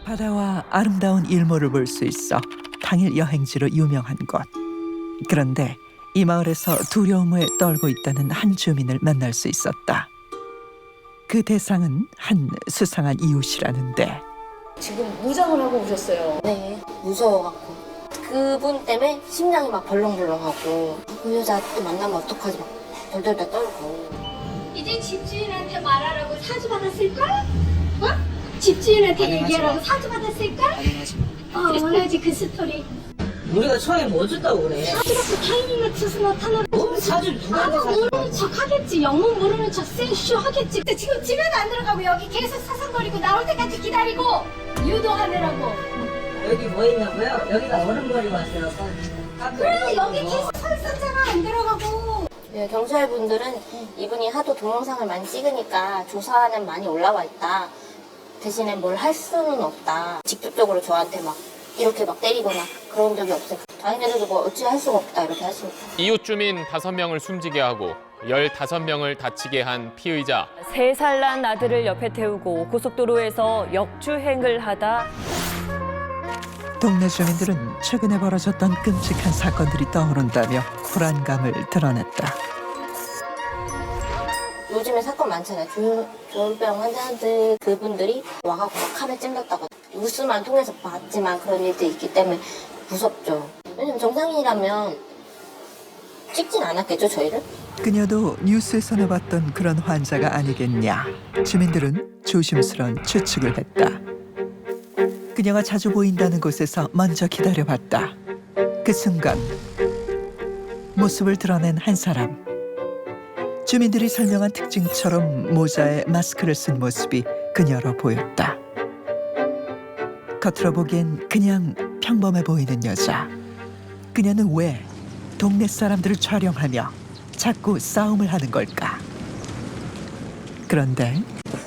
바다와 아름다운 일몰을 볼 수 있어 당일 여행지로 유명한 곳. 그런데 이 마을에서 두려움에 떨고 있다는 한 주민을 만날 수 있었다. 그 대상은 한 수상한 이웃이라는데 지금 무장을 하고 오셨어요. 네, 무서워갖고 그분 때문에 심장이 막 벌렁벌렁하고 그 여자 또 만나면 어떡하지 막 덜덜덜 떨고. 이제 집주인한테 말하라고 사주 받았을걸? 어? 집주인한테 얘기하라고 사주 받았을걸? 원하지 그 스토리. 우리가 처음에 뭐 줬다고 그래? 사주 받고 타이밍 맞춰서 나타나. 사주를 누가 아무 모르는 척 하겠지. 영문 모르는 척 생쇼 하겠지. 근데 지금 집에도 안 들어가고 여기 계속 사상거리고 나올 때까지 기다리고 유도하느라고. 여기 뭐 있냐고요? 여기다 얼음벌이 왔어요. 그래 여기 계속 서 있었잖아. 안 들어가고. 네, 경찰분들은 이분이 하도 동영상을 많이 찍으니까 조사는 많이 올라와 있다. 대신에 뭘 할 수는 없다. 직접적으로 저한테 막 이렇게 막 때리거나 그런 적이 없어요. 자기네들도 뭐 어찌 할 수가 없다 이렇게 하시니까. 이웃 주민 5명을 숨지게 하고 15명을 다치게 한 피의자. 3살 난 아들을 옆에 태우고 고속도로에서 역주행을 하다 동네 주민들은 최근에 벌어졌던 끔찍한 사건들이 떠오른다며 불안감을 드러냈다. 요즘에 사건 많잖아요. 조현병 환자들 그분들이 와갖고 막 칼을 찔렀다고 뉴스만 통해서 봤지만 그런 일들이 있기 때문에 무섭죠. 왜냐면 정상인이라면 찍진 않았겠죠, 저희를? 그녀도 뉴스에서나 봤던 그런 환자가 아니겠냐. 주민들은 조심스러운 추측을 했다. 그녀가 자주 보인다는 곳에서 먼저 기다려봤다. 그 순간 모습을 드러낸 한 사람. 주민들이 설명한 특징처럼 모자에 마스크를 쓴 모습이 그녀로 보였다. 겉으로 보기엔 그냥 평범해 보이는 여자. 그녀는 왜 동네 사람들을 촬영하며 자꾸 싸움을 하는 걸까? 그런데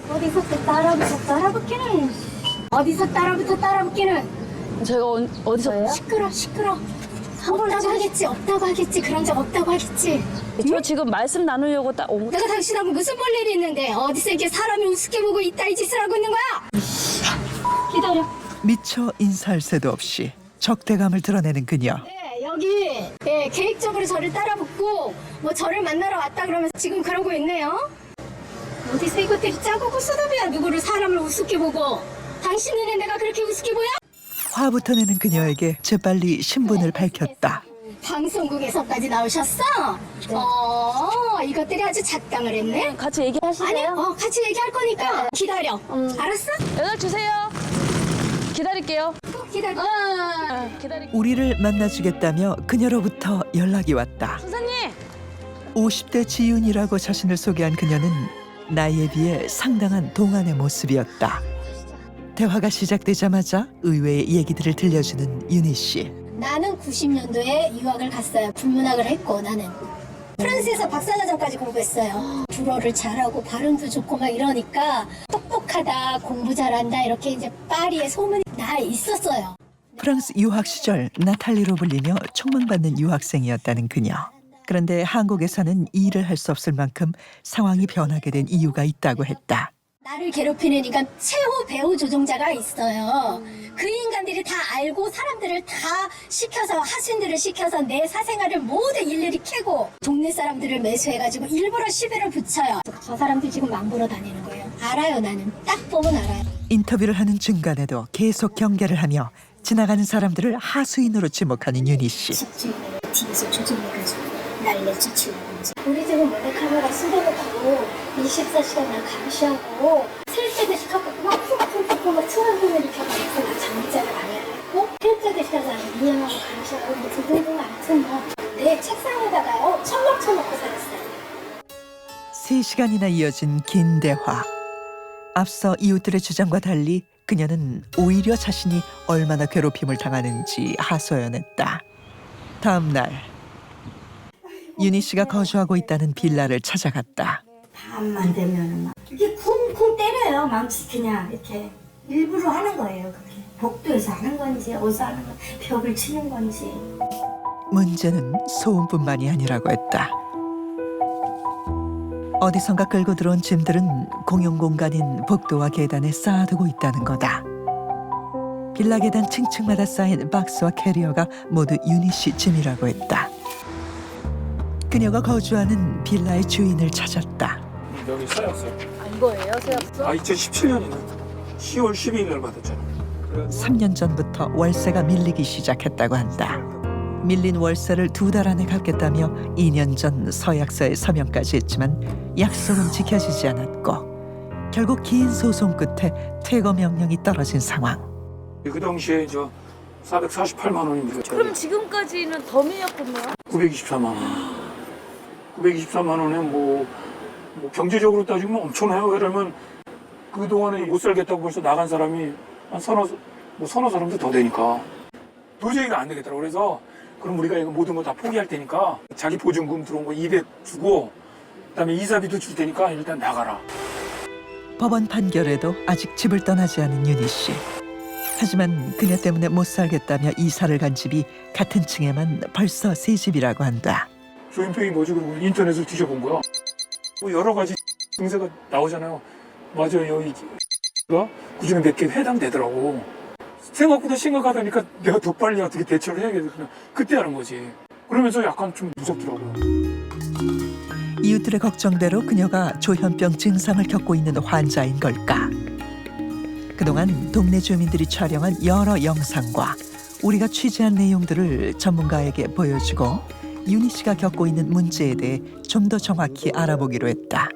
어디서 또 따라붙기는. 어디서 따라붙기는. 제가 어디서 시끄러. 없다고 하겠지. 그런 적 없다고 하겠지. 저 지금 말씀 나누려고 딱 온. 내가 당신하고 무슨 볼 일이 있는데 어디서 이렇게 사람이 우습게 보고 이따 이 짓을 하고 있는 거야? 기다려. 미처 인사할 새도 없이 적대감을 드러내는 그녀. 네, 여기 계획적으로 저를 따라붙고 뭐 저를 만나러 왔다 그러면서 지금 그러고 있네요. 어디서 이것들이 짜고고 수도비야. 누구를 사람을 우습게 보고. 당신 눈에 내가 그렇게 우습게 보여? 화부터 내는 그녀에게 재빨리 신분을 밝혔다. 방송국에서까지 나오셨어? 이것들이 아주 작당을 했네. 같이 얘기하실래요? 아니, 같이 얘기할 거니까 기다려. 알았어? 연락 주세요. 기다릴게요. 꼭 기다려. 우리를 만나주겠다며 그녀로부터 연락이 왔다. 선생님! 50대 지윤이라고 자신을 소개한 그녀는 나이에 비해 상당한 동안의 모습이었다. 대화가 시작되자마자 의외의 얘기들을 들려주는 윤희 씨. 나는 90년도에 유학을 갔어요. 국문학을 했고 나는. 프랑스에서 박사과정까지 공부했어요. 불어를 잘하고 발음도 좋고 막 이러니까 똑똑하다, 공부 잘한다 이렇게 이제 파리에 소문이 나 있었어요. 프랑스 유학 시절 나탈리로 불리며 촉망받는 유학생이었다는 그녀. 그런데 한국에서는 일을 할 수 없을 만큼 상황이 변하게 된 이유가 있다고 했다. 나를 괴롭히는 인간 최후 배후 조종자가 있어요. 그 인간들이 다 알고 사람들을 다 시켜서 하신들을 시켜서 내 사생활을 모두 일일이 캐고 동네 사람들을 매수해가지고 일부러 시비를 붙여요. 저 사람들 지금 망보러 다니는 거예요. 알아요. 나는 딱 보면 알아요. 인터뷰를 하는 중간에도 계속 경계를 하며 지나가는 사람들을 하수인으로 지목하는 윤희 씨. 집주인을 뒤에서 조종해가지고 날 내쫓으려고 이제 우리 집은 몰래카메라 수도놓고 24시간 날 감시하고 실제듯이 갖고 막 쿵쿵쿵쿵 막 트럼프를 일으켜가지고 나 장기자를 안 해야 되고 실제듯이 가서 인양하고 감시하고 뭐 등등등 아무튼 뭐내 책상에다가요 천막 쳐놓고 살았어요. 3시간이나 이어진 긴 대화. 앞서 이웃들의 주장과 달리 그녀는 오히려 자신이 얼마나 괴롭힘을 당하는지 하소연했다. 다음 날 윤희 씨가 거주하고 있다는 빌라를 찾아갔다. 밤만 되면은 막 이렇게 쿵쿵 때려요. 맘치 그냥 이렇게 일부러 하는 거예요. 그게 복도에서 하는 건지 어디서 하는 건지 벽을 치는 건지. 문제는 소음뿐만이 아니라고 했다. 어디선가 끌고 들어온 짐들은 공용 공간인 복도와 계단에 쌓아두고 있다는 거다. 빌라 계단 층층마다 쌓인 박스와 캐리어가 모두 윤희 씨 짐이라고 했다. 그녀가 거주하는 빌라의 주인을 찾았다. 여기 서약서. 이거예요, 서약서? 2017년이네. 10월 12일 날 받았잖아. 3년 전부터 월세가 밀리기 시작했다고 한다. 밀린 월세를 2달 안에 갚겠다며 2년 전 서약서에 서명까지 했지만 약속은 지켜지지 않았고 결국 긴 소송 끝에 퇴거 명령이 떨어진 상황. 그 당시에 448만 원입니다. 그럼 지금까지는 더 밀렸군요. 924만 원. 924만 원에 뭐 경제적으로 따지면 엄청나요. 왜냐면 그동안에 못 살겠다고 벌써 나간 사람이 한 서너 사람도 더 되니까 도저히 이거 안 되겠더라고. 그래서 그럼 우리가 이거 모든 거 다 포기할 테니까 자기 보증금 들어온 거 200 주고 그다음에 이사비도 줄 테니까 일단 나가라. 법원 판결에도 아직 집을 떠나지 않은 윤희 씨. 하지만 그녀 때문에 못 살겠다며 이사를 간 집이 같은 층에만 벌써 3집이라고 한다. 조현병이 뭐지? 그러고 인터넷을 뒤져본 거야. 뭐 여러 가지 증세가 나오잖아요. 맞아요. 그 중에 몇 개 해당되더라고. 생각보다 심각하다니까 내가 더 빨리 어떻게 대처를 해야겠다. 그냥 그때 하는 거지. 그러면서 약간 좀 무섭더라고요. 이웃들의 걱정대로 그녀가 조현병 증상을 겪고 있는 환자인 걸까? 그동안 동네 주민들이 촬영한 여러 영상과 우리가 취재한 내용들을 전문가에게 보여주고 윤희 씨가 겪고 있는 문제에 대해 좀 더 정확히 알아보기로 했다.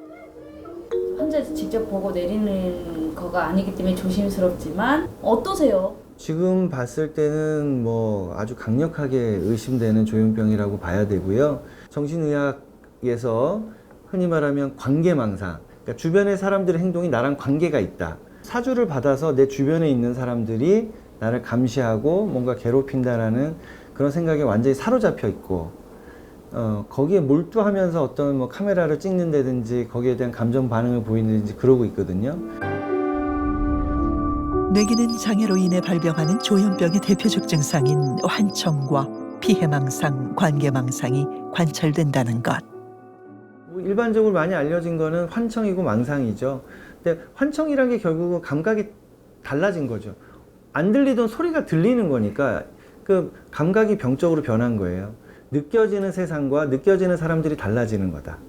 환자에서 직접 보고 내리는 거가 아니기 때문에 조심스럽지만 어떠세요? 지금 봤을 때는 뭐 아주 강력하게 의심되는 조현병이라고 봐야 되고요. 정신의학에서 흔히 말하면 관계망상, 그러니까 주변의 사람들의 행동이 나랑 관계가 있다. 사주를 받아서 내 주변에 있는 사람들이 나를 감시하고 뭔가 괴롭힌다라는 그런 생각에 완전히 사로잡혀 있고 거기에 몰두하면서 어떤 뭐 카메라를 찍는다든지 거기에 대한 감정 반응을 보이는지 그러고 있거든요. 뇌기능 장애로 인해 발병하는 조현병의 대표적 증상인 환청과 피해망상, 관계망상이 관찰된다는 것. 뭐 일반적으로 많이 알려진 거는 환청이고 망상이죠. 근데 환청이란 게 결국은 감각이 달라진 거죠. 안 들리던 소리가 들리는 거니까 그 감각이 병적으로 변한 거예요. 느껴지는 세상과 느껴지는 사람들이 달라지는 거다.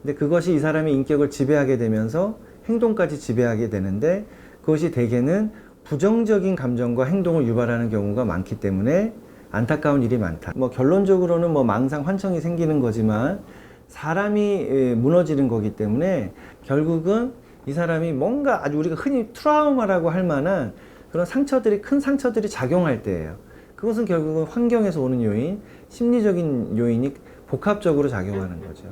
근데 그것이 이 사람의 인격을 지배하게 되면서 행동까지 지배하게 되는데 그것이 대개는 부정적인 감정과 행동을 유발하는 경우가 많기 때문에 안타까운 일이 많다. 뭐 결론적으로는 뭐 망상, 환청이 생기는 거지만 사람이 무너지는 거기 때문에 결국은 이 사람이 뭔가 아주 우리가 흔히 트라우마라고 할 만한 그런 상처들이, 큰 상처들이 작용할 때예요. 그것은 결국은 환경에서 오는 요인, 심리적인 요인이 복합적으로 작용하는 거죠.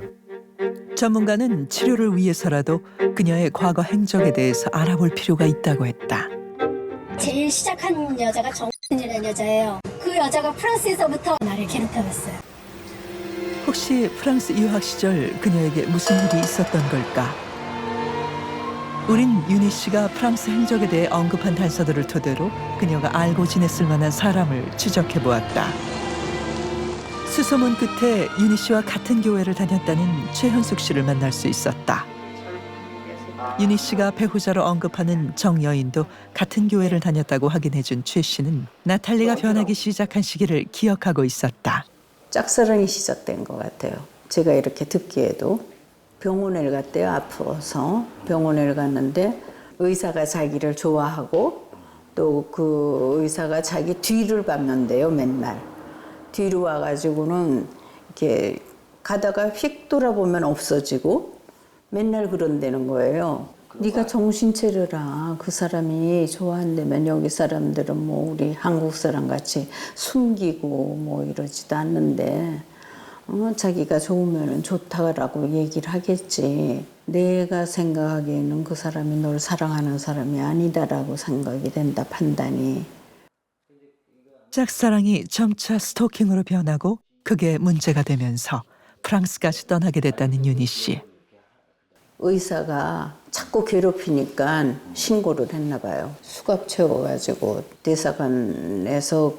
전문가는 치료를 위해서라도 그녀의 과거 행적에 대해서 알아볼 필요가 있다고 했다. 제일 시작한 여자가 정신이라는 여자예요. 그 여자가 프랑스에서부터 나를 괴롭혀왔어요. 혹시 프랑스 유학 시절 그녀에게 무슨 일이 있었던 걸까? 우린 윤희 씨가 프랑스 행적에 대해 언급한 단서들을 토대로 그녀가 알고 지냈을 만한 사람을 추적해 보았다. 수소문 끝에 윤희 씨와 같은 교회를 다녔다는 최현숙 씨를 만날 수 있었다. 윤희 씨가 배우자로 언급하는 정여인도 같은 교회를 다녔다고 확인해준 최 씨는 나탈리가 변하기 시작한 시기를 기억하고 있었다. 짝사랑이 시작된 것 같아요. 제가 이렇게 듣기에도 병원에 갔대요. 아파서 병원에 갔는데 의사가 자기를 좋아하고 또 그 의사가 자기 뒤를 밟는데요. 맨날 뒤로 와가지고는 이렇게 가다가 휙 돌아보면 없어지고 맨날 그런다는 거예요. 네가 정신 차려라. 그 사람이 좋아한다면 여기 사람들은 뭐 우리 한국 사람 같이 숨기고 뭐 이러지도 않는데 자기가 좋으면 좋다라고 얘기를 하겠지. 내가 생각하기에는 그 사람이 널 사랑하는 사람이 아니다라고 생각이 된다, 판단이. 짝사랑이 점차 스토킹으로 변하고 그게 문제가 되면서 프랑스까지 떠나게 됐다는 윤희 씨. 의사가 자꾸 괴롭히니까 신고를 했나 봐요. 수갑 채워가지고 대사관에서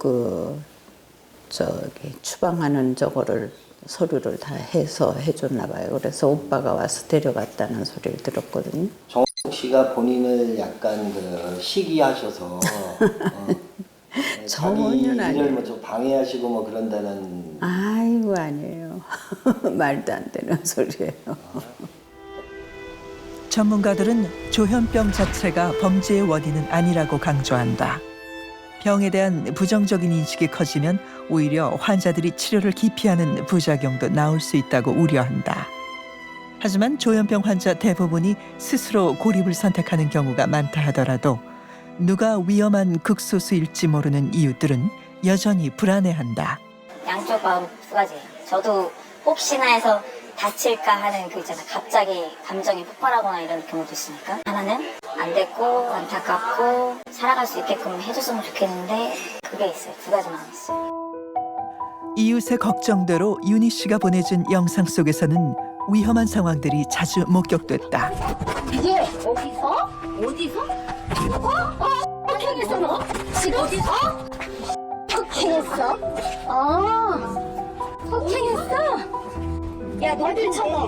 추방하는 저거를 서류를 다 해서 해줬나 봐요. 그래서 오빠가 와서 데려갔다는 소리를 들었거든요. 씨가 본인을 약간 시기하셔서 자기 일을 뭐 좀 방해하시고 뭐 그런다는. 아이고 아니에요. 말도 안 되는 소리예요. 전문가들은 조현병 자체가 범죄의 원인은 아니라고 강조한다. 병에 대한 부정적인 인식이 커지면 오히려 환자들이 치료를 기피하는 부작용도 나올 수 있다고 우려한다. 하지만 조현병 환자 대부분이 스스로 고립을 선택하는 경우가 많다 하더라도 누가 위험한 극소수일지 모르는 이웃들은 여전히 불안해한다. 양쪽 마음 두 가지예요. 저도 혹시나 해서 다칠까 하는 그 있잖아. 갑자기 감정이 폭발하거나 이런 경우도 있으니까. 하나는 안 됐고 안타깝고 살아갈 수 있게끔 해줬으면 좋겠는데 그게 있어요. 두 가지 마음이 있어요. 이웃의 걱정대로 윤희 씨가 보내준 영상 속에서는 위험한 상황들이 자주 목격됐다. 이게 어디서? 폭행했어 너? 지금 어디서? 폭행했어? 폭행했어? 야 너들 쳐 너!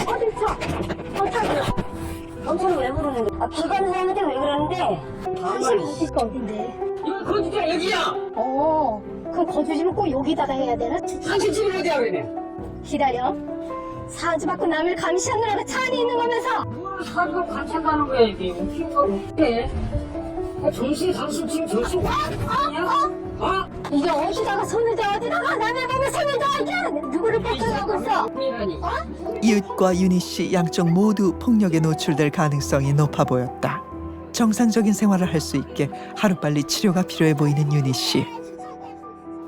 어딜 쳐? 엄청 왜 부르는 거야? 불가능한데 왜 그러는데? 사실 어디가 어딘데? 이거 거주지가 여기야. 그럼 거주지는 꼭 여기다가 해야 되나? 당신 집은 어디야 그래? 기다려. 사주 받고 남을 감시하느라고 차 안에 있는 거면서. 뭘 사주가 감싼다는 거야 이게. 웃긴 거 못해. 정신 당신 지금 정신 이게 어디다가 손을 대 어디다가 남의 몸에 손을 대 이게 누구를 뺏겨가고 있어? 이웃과 윤희 씨 양쪽 모두 폭력에 노출될 가능성이 높아 보였다. 정상적인 생활을 할 수 있게 하루빨리 치료가 필요해 보이는 윤희 씨.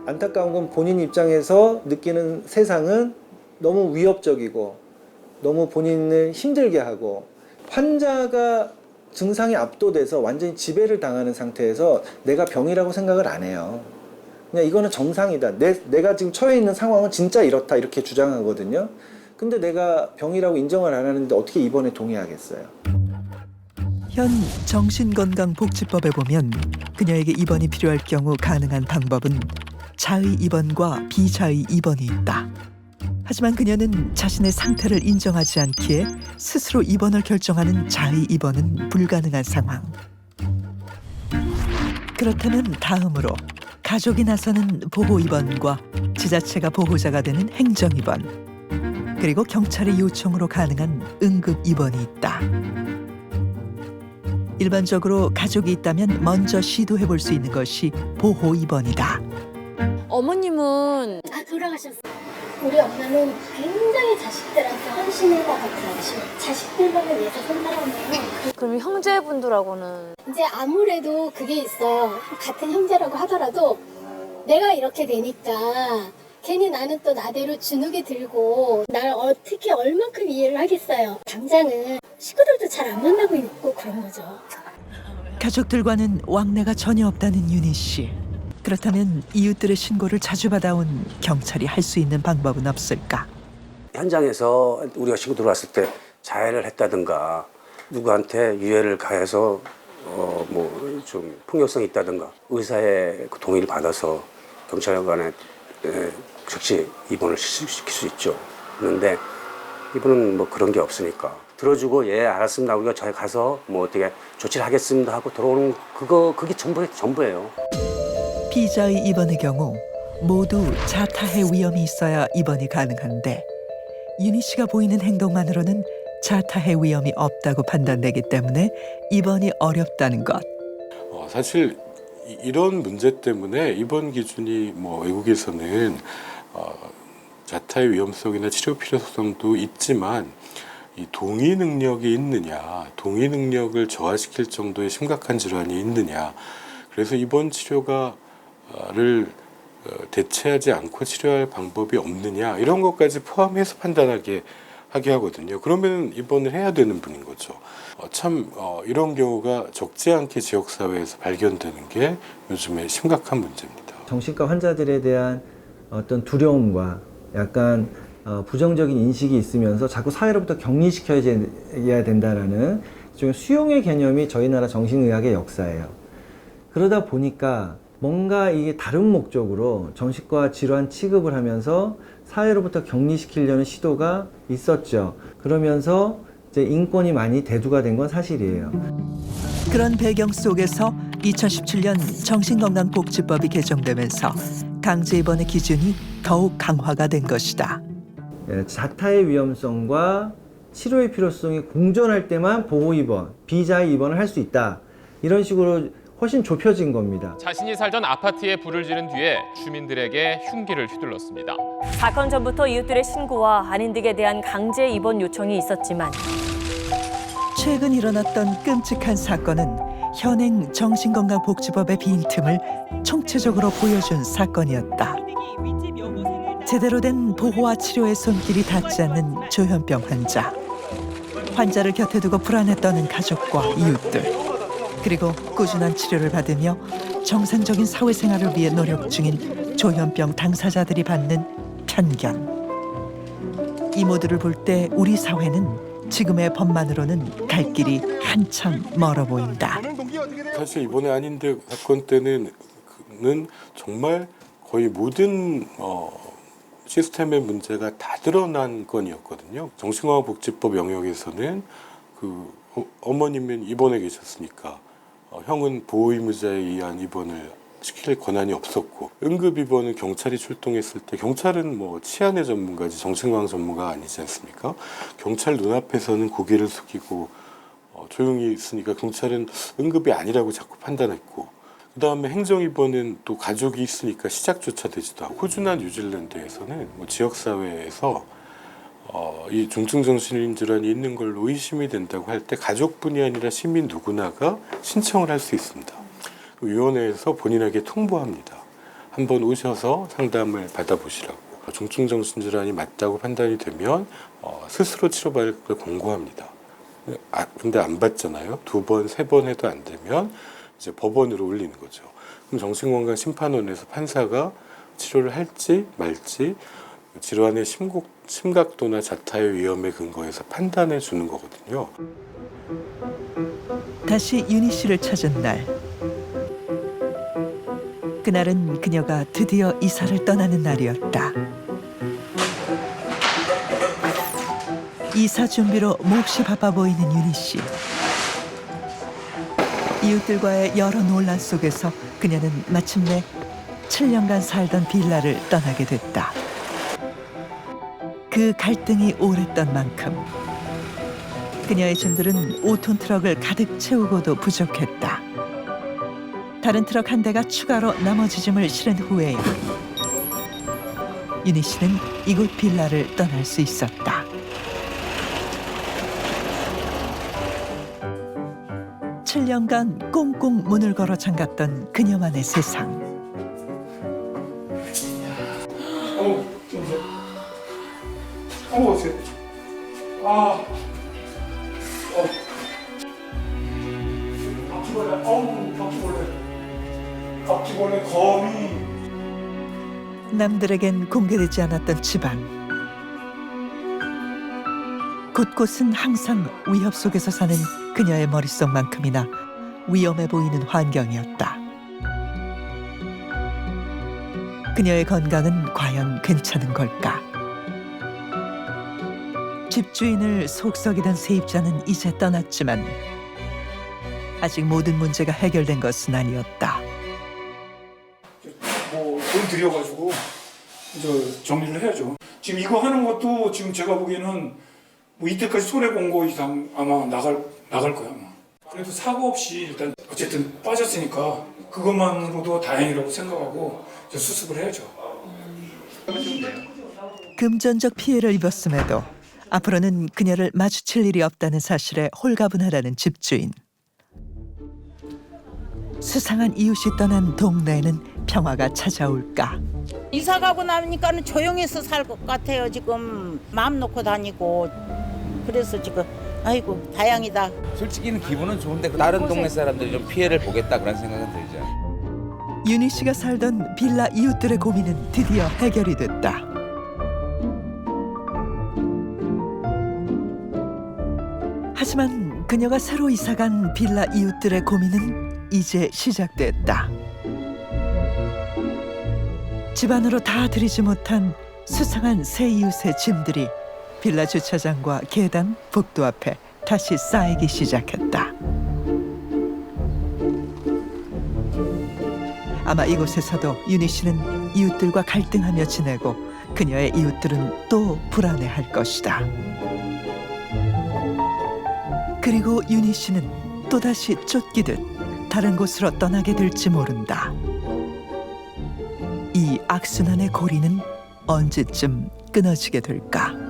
안타까운 건 본인 입장에서 느끼는 세상은 너무 위협적이고 너무 본인을 힘들게 하고 환자가 증상이 압도돼서 완전히 지배를 당하는 상태에서 내가 병이라고 생각을 안 해요. 그냥 이거는 정상이다. 내가 지금 처해 있는 상황은 진짜 이렇다 이렇게 주장하거든요. 근데 내가 병이라고 인정을 안 하는데 어떻게 입원에 동의하겠어요? 현 정신건강복지법에 보면 그녀에게 입원이 필요할 경우 가능한 방법은 자의 입원과 비자의 입원이 있다. 하지만 그녀는 자신의 상태를 인정하지 않기에 스스로 입원을 결정하는 자의 입원은 불가능한 상황. 그렇다면 다음으로 가족이 나서는 보호 입원과 지자체가 보호자가 되는 행정 입원, 그리고 경찰의 요청으로 가능한 응급 입원이 있다. 일반적으로 가족이 있다면 먼저 시도해 볼 수 있는 것이 보호 입원이다. 어머님은 돌아가셨어. 우리 엄마는 굉장히 자식들한테 헌신을 받았어요. 자식들만을 위해서 산 사람이에요. 그럼 형제분들하고는 이제 아무래도 그게 있어요. 같은 형제라고 하더라도 내가 이렇게 되니까 괜히 나는 또 나대로 주눅이 들고 나를 어떻게 얼만큼 이해를 하겠어요. 당장은 식구들도 잘 안 만나고 있고 그런 거죠. 가족들과는 왕래가 전혀 없다는 윤희 씨. 그렇다면 이웃들의 신고를 자주 받아온 경찰이 할 수 있는 방법은 없을까? 현장에서 우리가 신고 들어왔을 때 자해를 했다든가 누구한테 유해를 가해서 뭐 좀 폭력성이 있다든가 의사의 그 동의를 받아서 경찰관에 즉시 입원을 시킬 수 있죠. 그런데 이분은 뭐 그런 게 없으니까 들어주고 예 알았습니다. 우리가 저희 가서 뭐 어떻게 조치를 하겠습니다 하고 들어오는 그게 전부예요. 피자의 입원의 경우 모두 자타해 위험이 있어야 입원이 가능한데 윤희 씨가 보이는 행동만으로는 자타해 위험이 없다고 판단되기 때문에 입원이 어렵다는 것. 사실 이런 문제 때문에 입원 기준이 뭐 외국에서는 자타의 위험성이나 치료 필요성도 있지만 이 동의 능력이 있느냐, 동의 능력을 저하시킬 정도의 심각한 질환이 있느냐. 그래서 입원 치료를 대체하지 않고 치료할 방법이 없느냐 이런 것까지 포함해서 판단하게 하게 하거든요. 그러면 입원을 해야 되는 분인 거죠. 이런 경우가 적지 않게 지역사회에서 발견되는 게 요즘에 심각한 문제입니다. 정신과 환자들에 대한 어떤 두려움과 약간 부정적인 인식이 있으면서 자꾸 사회로부터 격리시켜야 된다라는 좀 수용의 개념이 저희 나라 정신의학의 역사예요. 그러다 보니까 뭔가 이게 다른 목적으로 정신과 질환 취급을 하면서 사회로부터 격리시키려는 시도가 있었죠. 그러면서 이제 인권이 많이 대두가 된 건 사실이에요. 그런 배경 속에서 2017년 정신건강복지법이 개정되면서 강제 입원의 기준이 더욱 강화가 된 것이다. 자타의 위험성과 치료의 필요성이 공존할 때만 보호 입원, 비자의 입원을 할 수 있다. 이런 식으로 훨씬 좁혀진 겁니다. 자신이 살던 아파트에 불을 지른 뒤에 주민들에게 흉기를 휘둘렀습니다. 사건 전부터 이웃들의 신고와 아닌 득에 대한 강제 입원 요청이 있었지만 최근 일어났던 끔찍한 사건은 현행 정신건강복지법의 빈틈을 총체적으로 보여준 사건이었다. 제대로 된 보호와 치료의 손길이 닿지 않는 조현병 환자. 환자를 곁에 두고 불안에 떠는 가족과 이웃들. 그리고 꾸준한 치료를 받으며 정상적인 사회생활을 위해 노력 중인 조현병 당사자들이 받는 편견. 이 모두를 볼 때 우리 사회는 지금의 법만으로는 갈 길이 한참 멀어 보인다. 사실 이번에 아닌데 사건 때는 정말 거의 모든 시스템의 문제가 다 드러난 건이었거든요. 정신건강복지법 영역에서는 어머님은 입원해 계셨으니까 형은 보호의무자에 의한 입원을 시킬 권한이 없었고, 응급 입원은 경찰이 출동했을 때 경찰은 뭐 치안의 전문가지 정신건강 전문가가 아니지 않습니까? 경찰 눈앞에서는 고개를 숙이고 조용히 있으니까 경찰은 응급이 아니라고 자꾸 판단했고, 그 다음에 행정입원은 또 가족이 있으니까 시작조차 되지도 않고, 호주나 뉴질랜드에서는 뭐 지역사회에서 이 중증정신질환이 있는 걸로 의심이 된다고 할 때 가족뿐이 아니라 시민 누구나가 신청을 할 수 있습니다. 위원회에서 본인에게 통보합니다. 한번 오셔서 상담을 받아보시라고. 중증정신질환이 맞다고 판단이 되면 스스로 치료받을 걸 권고합니다. 근데 안 받잖아요. 2번, 3번 해도 안 되면 이제 법원으로 올리는 거죠. 그럼 정신건강심판원에서 판사가 치료를 할지 말지 질환의 심각도나 자타의 위험에 근거해서 판단해 주는 거거든요. 다시 윤희 씨를 찾은 날. 그날은 그녀가 드디어 이사를 떠나는 날이었다. 이사 준비로 몹시 바빠 보이는 윤희 씨. 이웃들과의 여러 논란 속에서 그녀는 마침내 7년간 살던 빌라를 떠나게 됐다. 그 갈등이 오랬던 만큼 그녀의 짐들은 5톤 트럭을 가득 채우고도 부족했다. 다른 트럭 한 대가 추가로 나머지 짐을 실은 후에야 윤희 씨는 이곳 빌라를 떠날 수 있었다. 7년간 꽁꽁 문을 걸어 잠갔던 그녀만의 세상. 바퀴벌레 거미. 남들에겐 공개되지 않았던 집안. 곳곳은 항상 위협 속에서 사는 그녀의 머릿속만큼이나 위험해 보이는 환경이었다. 그녀의 건강은 과연 괜찮은 걸까? 집주인을 속썩이던 세입자는 이제 떠났지만 아직 모든 문제가 해결된 것은 아니었다. 돈 들여가지고 정리를 해야죠. 지금 이거 하는 것도 지금 제가 보기에는 뭐 이때까지 손해 본 거 이상 아마 나갈 거야. 아마. 그래도 사고 없이 일단 어쨌든 빠졌으니까 그것만으로도 다행이라고 생각하고 이제 수습을 해야죠. 금전적 피해를 입었음에도 앞으로는 그녀를 마주칠 일이 없다는 사실에 홀가분하다는 집주인. 수상한 이웃이 떠난 동네에는 평화가 찾아올까? 이사 가고 나니까는 조용해서 살 것 같아요. 지금 마음 놓고 다니고 그래서 지금 아이고 다행이다. 솔직히는 기분은 좋은데 다른 동네 사람들이 좀 피해를 보겠다 그런 생각은 들죠. 윤희 씨가 살던 빌라 이웃들의 고민은 드디어 해결이 됐다. 하지만 그녀가 새로 이사간 빌라 이웃들의 고민은 이제 시작됐다. 집안으로 다 들이지 못한 수상한 새 이웃의 짐들이 빌라 주차장과 계단, 복도 앞에 다시 쌓이기 시작했다. 아마 이곳에서도 윤희 씨는 이웃들과 갈등하며 지내고 그녀의 이웃들은 또 불안해할 것이다. 그리고 윤희 씨는 또다시 쫓기듯 다른 곳으로 떠나게 될지 모른다. 이 악순환의 고리는 언제쯤 끊어지게 될까?